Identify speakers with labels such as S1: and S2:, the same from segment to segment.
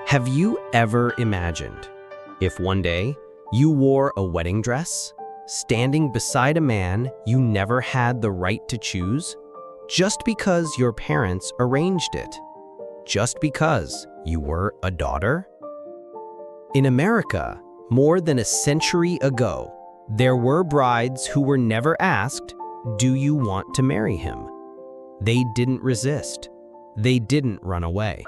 S1: Have you ever imagined if one day you wore a wedding dress, standing beside a man you never had the right to choose, just because your parents arranged it, just because you were a daughter? In America, more than a century ago, there were brides who were never asked, "Do you want to marry him?" They didn't resist. They didn't run away.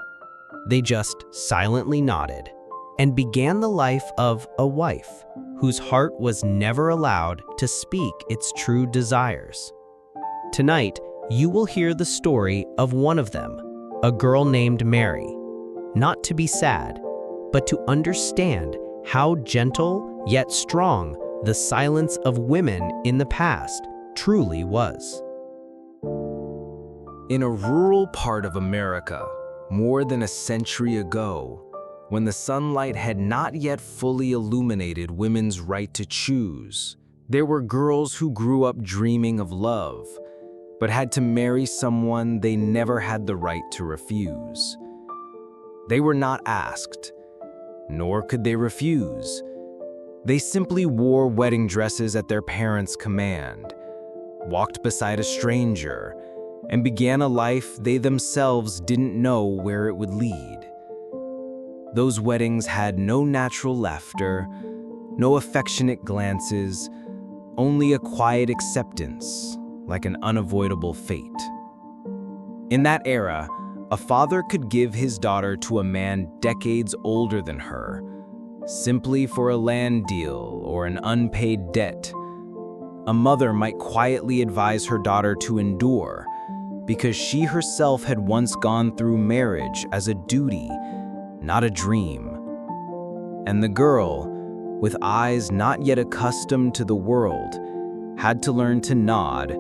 S1: They just silently nodded and began the life of a wife whose heart was never allowed to speak its true desires. Tonight, you will hear the story of one of them, a girl named Mary, not to be sad, but to understand how gentle yet strong the silence of women in the past truly was.
S2: In a rural part of America, more than a century ago, when the sunlight had not yet fully illuminated women's right to choose, there were girls who grew up dreaming of love, but had to marry someone they never had the right to refuse. They were not asked, nor could they refuse. They simply wore wedding dresses at their parents' command, walked beside a stranger, and began a life they themselves didn't know where it would lead. Those weddings had no natural laughter, no affectionate glances, only a quiet acceptance, like an unavoidable fate. In that era, a father could give his daughter to a man decades older than her, simply for a land deal or an unpaid debt. A mother might quietly advise her daughter to endure, because she herself had once gone through marriage as a duty, not a dream. And the girl, with eyes not yet accustomed to the world, had to learn to nod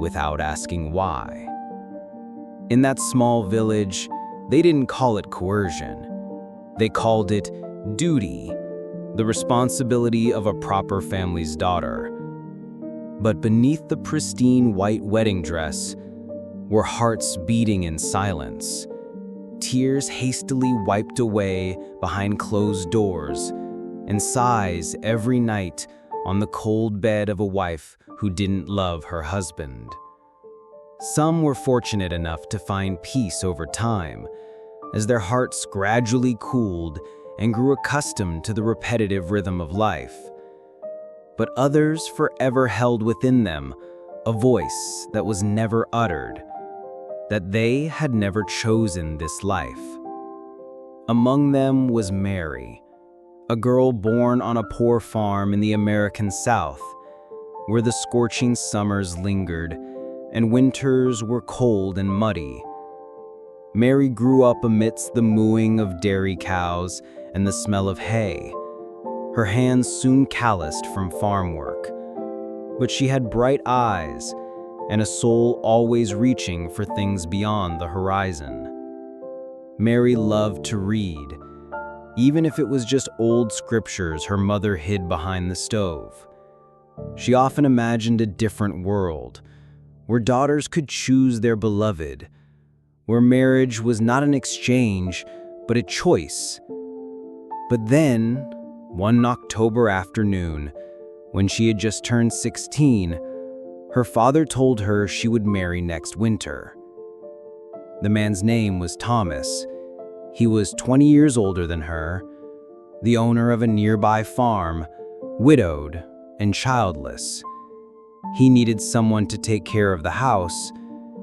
S2: without asking why. In that small village, they didn't call it coercion. They called it duty, the responsibility of a proper family's daughter. But beneath the pristine white wedding dress were hearts beating in silence, tears hastily wiped away behind closed doors, and sighs every night on the cold bed of a wife who didn't love her husband. Some were fortunate enough to find peace over time, as their hearts gradually cooled and grew accustomed to the repetitive rhythm of life. But others forever held within them a voice that was never uttered, that they had never chosen this life. Among them was Mary, a girl born on a poor farm in the American South, where the scorching summers lingered and winters were cold and muddy. Mary grew up amidst the mooing of dairy cows and the smell of hay. Her hands soon calloused from farm work, but she had bright eyes and a soul always reaching for things beyond the horizon. Mary loved to read, even if it was just old scriptures her mother hid behind the stove. She often imagined a different world, where daughters could choose their beloved, where marriage was not an exchange, but a choice. But then, one October afternoon, when she had just turned 16, her father told her she would marry next winter. The man's name was Thomas. He was 20 years older than her, the owner of a nearby farm, widowed and childless. He needed someone to take care of the house,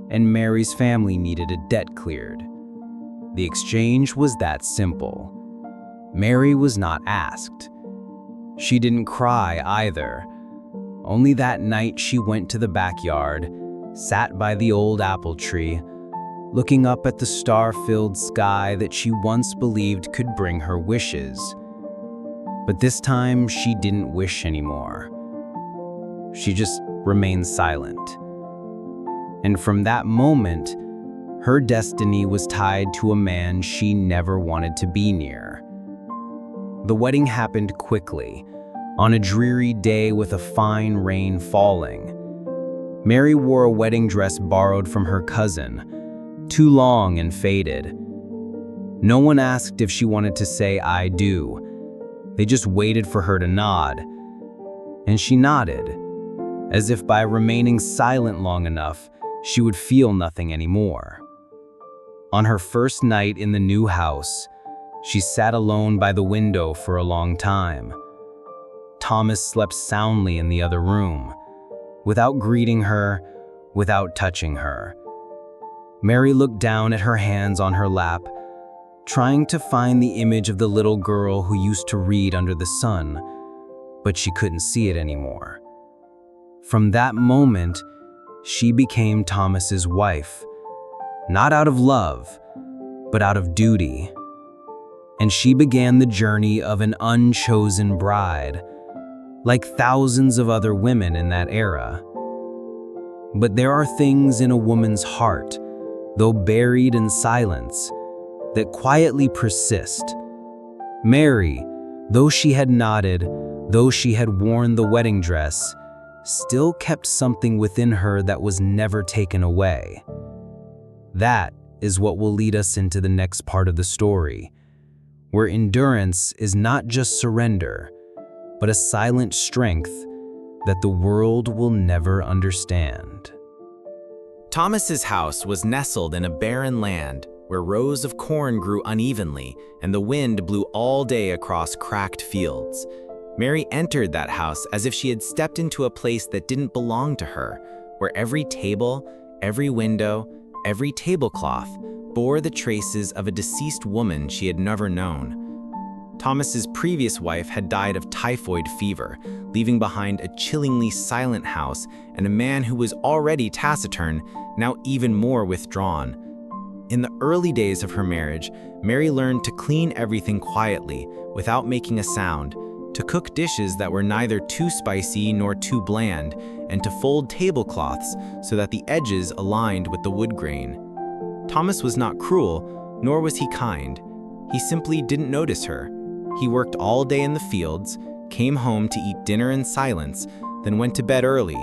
S2: and Mary's family needed a debt cleared. The exchange was that simple. Mary was not asked. She didn't cry either. Only that night she went to the backyard, sat by the old apple tree, looking up at the star-filled sky that she once believed could bring her wishes. But this time she didn't wish anymore. She just remained silent. And from that moment, her destiny was tied to a man she never wanted to be near. The wedding happened quickly, on a dreary day with a fine rain falling. Mary wore a wedding dress borrowed from her cousin, too long and faded. No one asked if she wanted to say "I do." They just waited for her to nod. And she nodded, as if by remaining silent long enough, she would feel nothing anymore. On her first night in the new house, she sat alone by the window for a long time. Thomas slept soundly in the other room, without greeting her, without touching her. Mary looked down at her hands on her lap, trying to find the image of the little girl who used to read under the sun, but she couldn't see it anymore. From that moment, she became Thomas's wife, not out of love, but out of duty. And she began the journey of an unchosen bride, like thousands of other women in that era. But there are things in a woman's heart, though buried in silence, that quietly persist. Mary, though she had nodded, though she had worn the wedding dress, still kept something within her that was never taken away. That is what will lead us into the next part of the story, where endurance is not just surrender, but a silent strength that the world will never understand.
S1: Thomas's house was nestled in a barren land where rows of corn grew unevenly and the wind blew all day across cracked fields. Mary entered that house as if she had stepped into a place that didn't belong to her, where every table, every window, every tablecloth bore the traces of a deceased woman she had never known. Thomas's previous wife had died of typhoid fever, leaving behind a chillingly silent house and a man who was already taciturn, now even more withdrawn. In the early days of her marriage, Mary learned to clean everything quietly, without making a sound, to cook dishes that were neither too spicy nor too bland, and to fold tablecloths so that the edges aligned with the wood grain. Thomas was not cruel, nor was he kind. He simply didn't notice her. He worked all day in the fields, came home to eat dinner in silence, then went to bed early.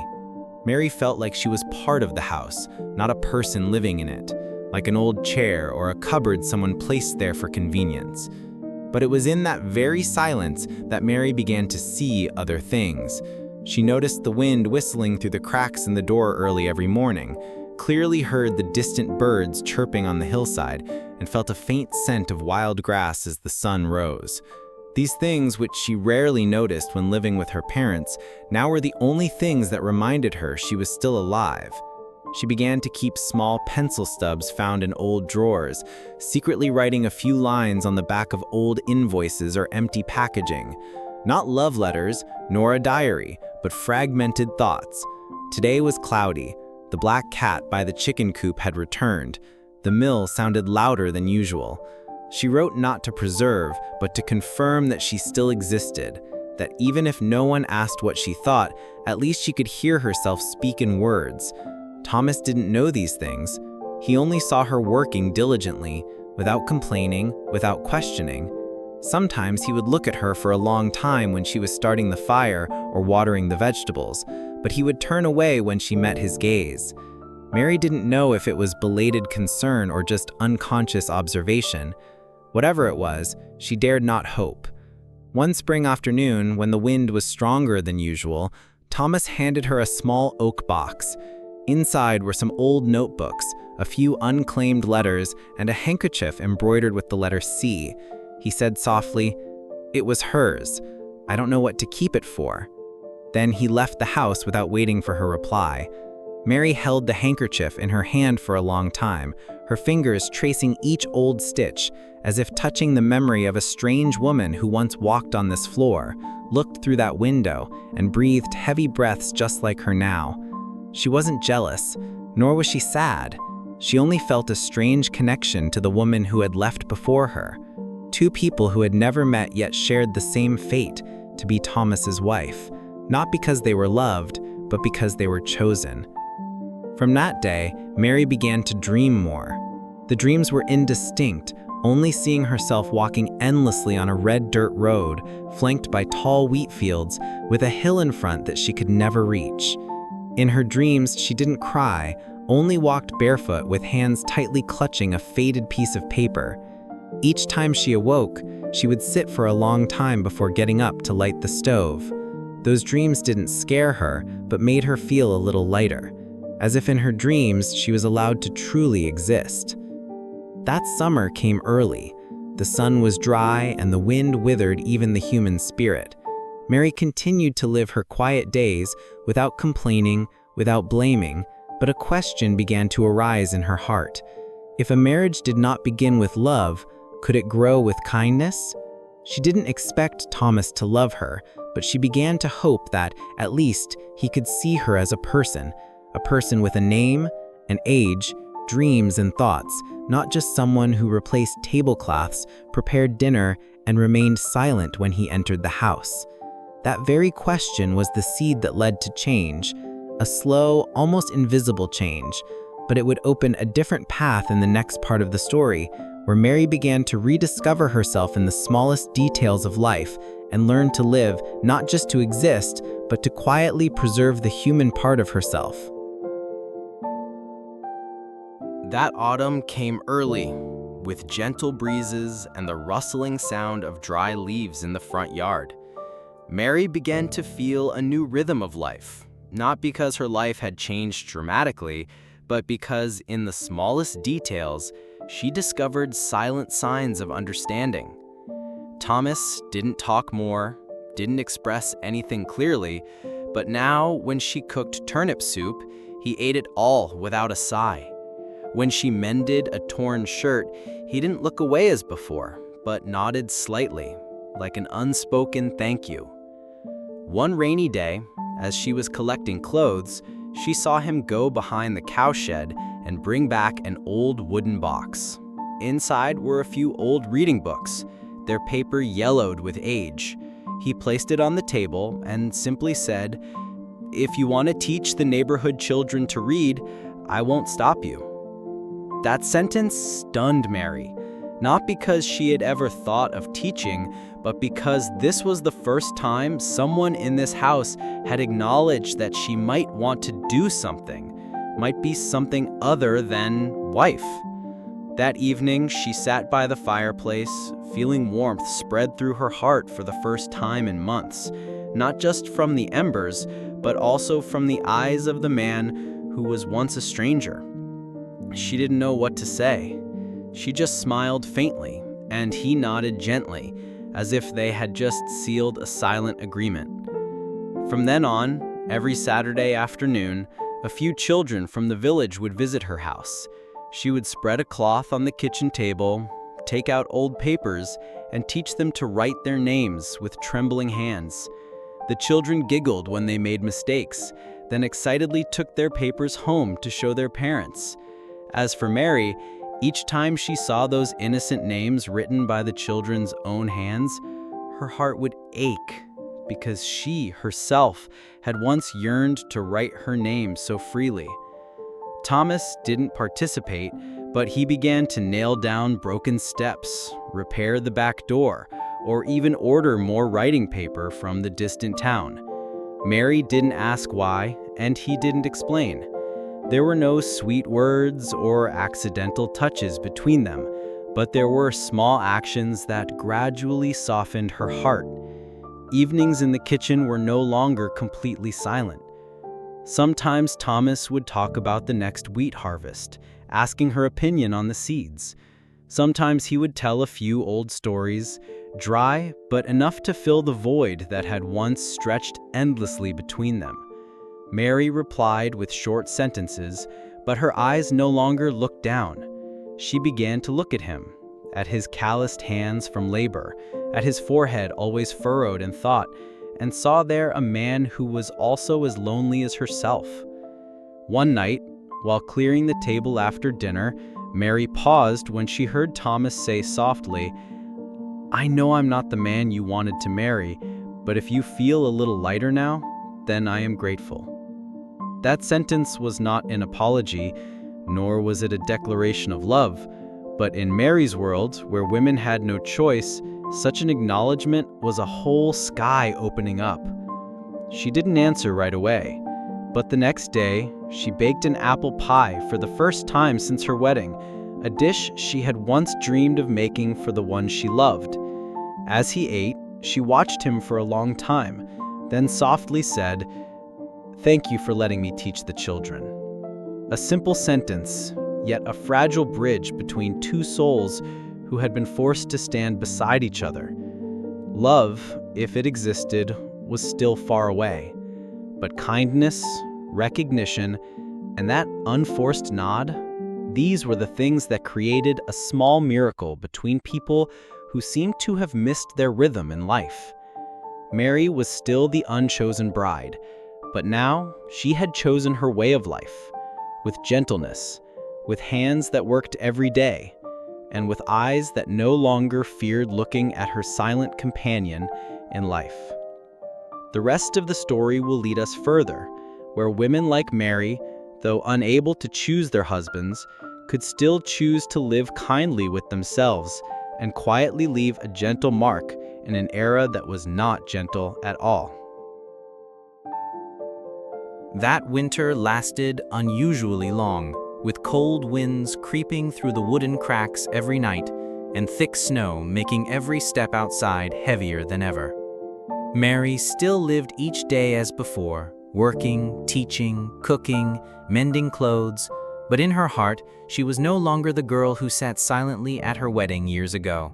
S1: Mary felt like she was part of the house, not a person living in it, like an old chair or a cupboard someone placed there for convenience. But it was in that very silence that Mary began to see other things. She noticed the wind whistling through the cracks in the door early every morning, clearly heard the distant birds chirping on the hillside, and felt a faint scent of wild grass as the sun rose. These things, which she rarely noticed when living with her parents, now were the only things that reminded her she was still alive. She began to keep small pencil stubs found in old drawers, secretly writing a few lines on the back of old invoices or empty packaging. Not love letters, nor a diary, but fragmented thoughts. Today was cloudy. The black cat by the chicken coop had returned. The mill sounded louder than usual. She wrote not to preserve, but to confirm that she still existed, that even if no one asked what she thought, at least she could hear herself speak in words. Thomas didn't know these things. He only saw her working diligently, without complaining, without questioning. Sometimes he would look at her for a long time when she was starting the fire or watering the vegetables, but he would turn away when she met his gaze. Mary didn't know if it was belated concern or just unconscious observation. Whatever it was, she dared not hope. One spring afternoon, when the wind was stronger than usual, Thomas handed her a small oak box. Inside were some old notebooks, a few unclaimed letters, and a handkerchief embroidered with the letter C. He said softly, "It was hers. I don't know what to keep it for." Then he left the house without waiting for her reply. Mary held the handkerchief in her hand for a long time, her fingers tracing each old stitch, as if touching the memory of a strange woman who once walked on this floor, looked through that window, and breathed heavy breaths just like her now. She wasn't jealous, nor was she sad. She only felt a strange connection to the woman who had left before her. Two people who had never met yet shared the same fate, to be Thomas's wife, not because they were loved, but because they were chosen. From that day, Mary began to dream more. The dreams were indistinct, only seeing herself walking endlessly on a red dirt road, flanked by tall wheat fields, with a hill in front that she could never reach. In her dreams, she didn't cry, only walked barefoot with hands tightly clutching a faded piece of paper.
S3: Each time she awoke, she would sit for a long time before getting up to light the stove. Those dreams didn't scare her, but made her feel a little lighter, as if in her dreams she was allowed to truly exist. That summer came early. The sun was dry and the wind withered even the human spirit. Mary continued to live her quiet days without complaining, without blaming, but a question began to arise in her heart. If a marriage did not begin with love, could it grow with kindness? She didn't expect Thomas to love her, but she began to hope that, at least, he could see her as a person with a name, an age, dreams and thoughts, not just someone who replaced tablecloths, prepared dinner, and remained silent when he entered the house. That very question was the seed that led to change, a slow, almost invisible change, but it would open a different path in the next part of the story, where Mary began to rediscover herself in the smallest details of life and learn to live not just to exist, but to quietly preserve the human part of herself.
S1: That autumn came early, with gentle breezes and the rustling sound of dry leaves in the front yard. Mary began to feel a new rhythm of life, not because her life had changed dramatically, but because in the smallest details, she discovered silent signs of understanding. Thomas didn't talk more, didn't express anything clearly, but now when she cooked turnip soup, he ate it all without a sigh. When she mended a torn shirt, he didn't look away as before, but nodded slightly, like an unspoken thank you. One rainy day, as she was collecting clothes, she saw him go behind the cowshed and bring back an old wooden box. Inside were a few old reading books, their paper yellowed with age. He placed it on the table and simply said, "If you want to teach the neighborhood children to read, I won't stop you." That sentence stunned Mary, not because she had ever thought of teaching, but because this was the first time someone in this house had acknowledged that she might want to do something, might be something other than wife. That evening, she sat by the fireplace, feeling warmth spread through her heart for the first time in months, not just from the embers, but also from the eyes of the man who was once a stranger. She didn't know what to say. She just smiled faintly, and he nodded gently, as if they had just sealed a silent agreement. From then on, every Saturday afternoon, a few children from the village would visit her house. She would spread a cloth on the kitchen table, take out old papers, and teach them to write their names with trembling hands. The children giggled when they made mistakes, then excitedly took their papers home to show their parents. As for Mary, each time she saw those innocent names written by the children's own hands, her heart would ache because she herself had once yearned to write her name so freely. Thomas didn't participate, but he began to nail down broken steps, repair the back door, or even order more writing paper from the distant town. Mary didn't ask why, and he didn't explain. There were no sweet words or accidental touches between them, but there were small actions that gradually softened her heart. Evenings in the kitchen were no longer completely silent. Sometimes Thomas would talk about the next wheat harvest, asking her opinion on the seeds. Sometimes he would tell a few old stories, dry but enough to fill the void that had once stretched endlessly between them. Mary replied with short sentences, but her eyes no longer looked down. She began to look at him, at his calloused hands from labor, at his forehead always furrowed in thought, and saw there a man who was also as lonely as herself. One night, while clearing the table after dinner, Mary paused when she heard Thomas say softly, "I know I'm not the man you wanted to marry, but if you feel a little lighter now, then I am grateful." That sentence was not an apology, nor was it a declaration of love, but in Mary's world, where women had no choice, such an acknowledgement was a whole sky opening up. She didn't answer right away, but the next day, she baked an apple pie for the first time since her wedding,
S3: a dish she had once dreamed of making for the one she loved. As he ate, she watched him for a long time, then softly said, "Thank you for letting me teach the children." A simple sentence, yet a fragile bridge between two souls who had been forced to stand beside each other. Love, if it existed, was still far away, but kindness, recognition, and that unforced nod, these were the things that created a small miracle between people who seemed to have missed their rhythm in life. Mary was still the unchosen bride, but now she had chosen her way of life, with gentleness, with hands that worked every day, and with eyes that no longer feared looking at her silent companion in life. The rest of the story will lead us further, where women like Mary, though unable to choose their husbands, could still choose to live kindly with themselves and quietly leave a gentle mark in an era that was not gentle at all.
S1: That winter lasted unusually long, with cold winds creeping through the wooden cracks every night and thick snow making every step outside heavier than ever. Mary still lived each day as before, working, teaching, cooking, mending clothes, but in her heart, she was no longer the girl who sat silently at her wedding years ago.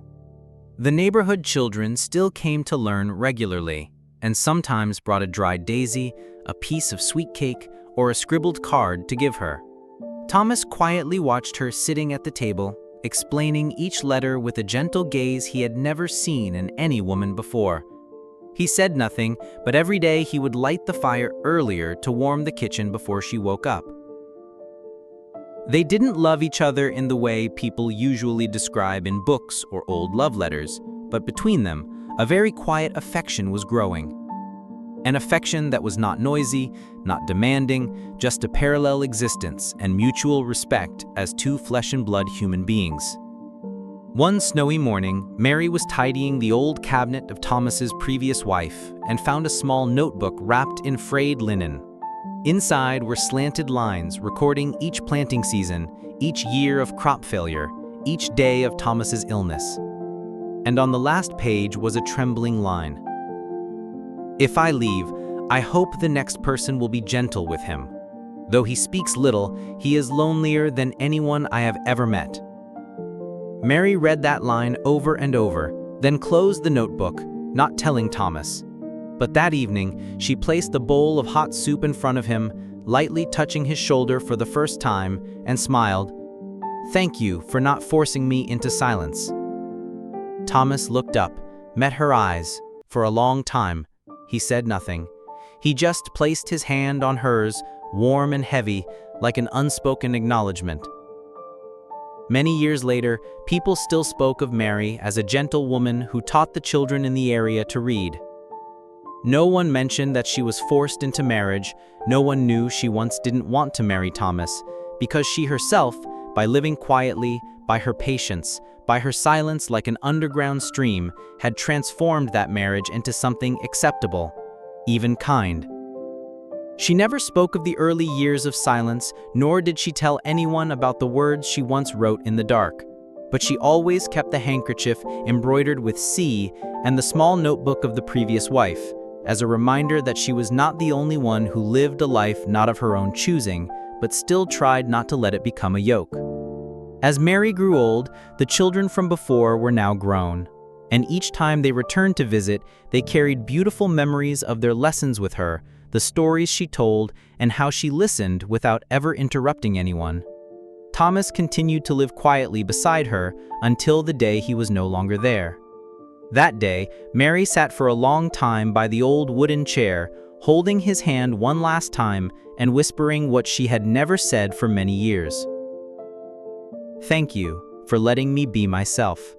S1: The neighborhood children still came to learn regularly, and sometimes brought a dried daisy, a piece of sweet cake, or a scribbled card to give her. Thomas quietly watched her sitting at the table, explaining each letter with a gentle gaze he had never seen in any woman before. He said nothing, but every day he would light the fire earlier to warm the kitchen before she woke up. They didn't love each other in the way people usually describe in books or old love letters, but between them, a very quiet affection was growing. An affection that was not noisy, not demanding, just a parallel existence and mutual respect as two flesh and blood human beings. One snowy morning, Mary was tidying the old cabinet of Thomas's previous wife and found a small notebook wrapped in frayed linen. Inside were slanted lines recording each planting season, each year of crop failure, each day of Thomas's illness. And on the last page was a trembling line. "If I leave, I hope the next person will be gentle with him. Though he speaks little, he is lonelier than anyone I have ever met." Mary read that line over and over, then closed the notebook, not telling Thomas. But that evening, she placed the bowl of hot soup in front of him, lightly touching his shoulder for the first time, and smiled, "Thank you for not forcing me into silence." Thomas looked up, met her eyes. For a long time, he said nothing. He just placed his hand on hers, warm and heavy, like an unspoken acknowledgement. Many years later, people still spoke of Mary as a gentle woman who taught the children in the area to read. No one mentioned that she was forced into marriage. No one knew she once didn't want to marry Thomas, because she herself, by living quietly, by her patience, by her silence like an underground stream, had transformed that marriage into something acceptable, even kind. She never spoke of the early years of silence, nor did she tell anyone about the words she once wrote in the dark. But she always kept the handkerchief embroidered with C and the small notebook of the previous wife, as a reminder that she was not the only one who lived a life not of her own choosing, but still tried not to let it become a yoke. As Mary grew old, the children from before were now grown, and each time they returned to visit, they carried beautiful memories of their lessons with her, the stories she told, and how she listened without ever interrupting anyone. Thomas continued to live quietly beside her until the day he was no longer there. That day, Mary sat for a long time by the old wooden chair, holding his hand one last time and whispering what she had never said for many years. "Thank you for letting me be myself."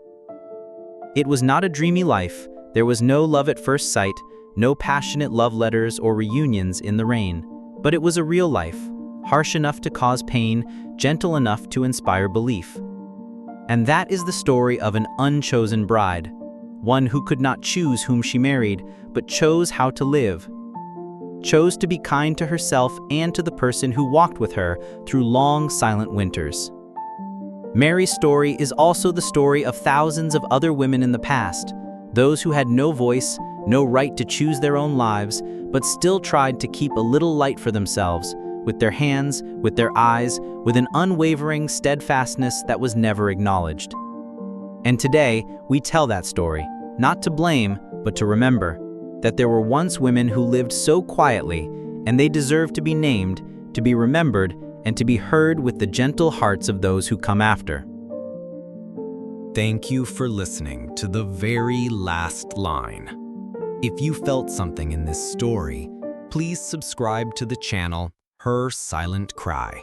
S1: It was not a dreamy life. There was no love at first sight, no passionate love letters or reunions in the rain, but it was a real life, harsh enough to cause pain, gentle enough to inspire belief. And that is the story of an unchosen bride, one who could not choose whom she married, but chose how to live, chose to be kind to herself and to the person who walked with her through long, silent winters.
S4: Mary's story is also the story of thousands of other women in the past, those who had no voice, no right to choose their own lives, but still tried to keep a little light for themselves, with their hands, with their eyes, with an unwavering steadfastness that was never acknowledged. And today, we tell that story, not to blame, but to remember, that there were once women who lived so quietly, and they deserve to be named, to be remembered, and to be heard with the gentle hearts of those who come after.
S1: Thank you for listening to the very last line. If you felt something in this story, please subscribe to the channel Her Silent Cry,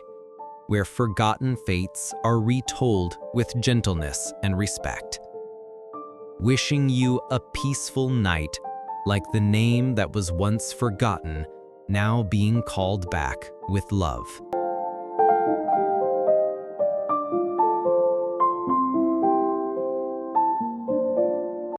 S1: where forgotten fates are retold with gentleness and respect. Wishing you a peaceful night, like the name that was once forgotten, now being called back with love.